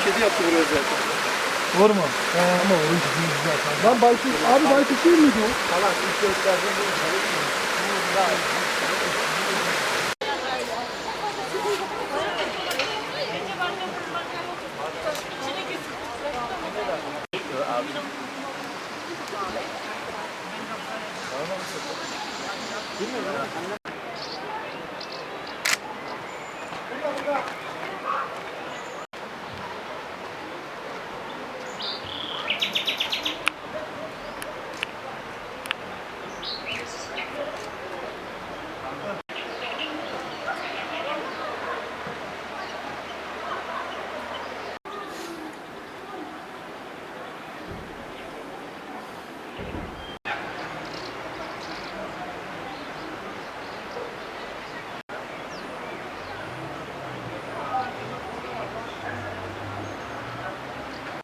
Kedi yaptı buraya zaten. Doğru mu? Ama onun güzel zaten. Lan baykuş, abi baykuş değil miydi o? Falan ilk gösterdiğim bu.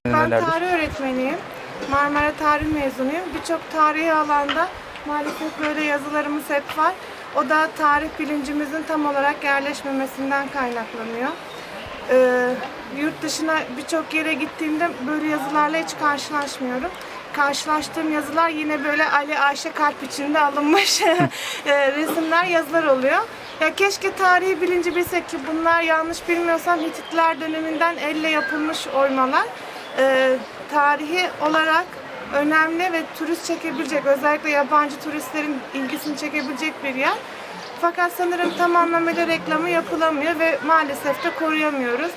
Ben tarih öğretmeniyim. Marmara Tarih mezunuyum. Birçok tarihi alanda maalesef böyle yazılarımız hep var. O da tarih bilincimizin tam olarak yerleşmemesinden kaynaklanıyor. Yurt dışına birçok yere gittiğimde böyle yazılarla hiç karşılaşmıyorum. Karşılaştığım yazılar yine böyle Ali Ayşe kalp içinde alınmış resimler, yazılar oluyor. Ya keşke tarihi bilinci bilsek ki bunlar, yanlış bilmiyorsam Hititler döneminden elle yapılmış oymalar. Tarihi olarak önemli ve turist çekebilecek, özellikle yabancı turistlerin ilgisini çekebilecek bir yer. Fakat sanırım tam anlamıyla reklamı yapılamıyor ve maalesef de koruyamıyoruz.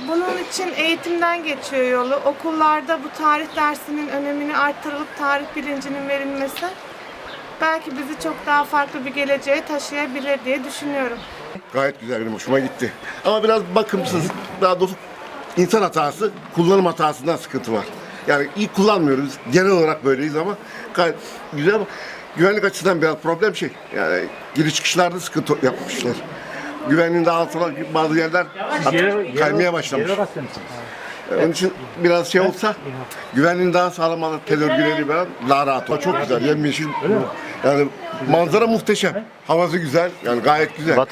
Bunun için eğitimden geçiyor yolu. Okullarda bu tarih dersinin önemini arttırılıp tarih bilincinin verilmesi belki bizi çok daha farklı bir geleceğe taşıyabilir diye düşünüyorum. Gayet güzel, benim hoşuma gitti. Ama biraz bakımsız, daha doğrusu insan hatası, kullanım hatasından sıkıntı var. Yani iyi kullanmıyoruz, genel olarak böyleyiz ama gayet güzel ama güvenlik açısından biraz problem şey. Yani giriş çıkışlarda sıkıntı yapmışlar. Güvenliğin daha altına bazı yerler kaymaya başlamış. Onun için biraz şey olsa, güvenliğin daha sağlam alıp tel örgüleri falan daha rahat olur. Çok güzel, yemyeşil. Yani manzara muhteşem, havası güzel, yani gayet güzel.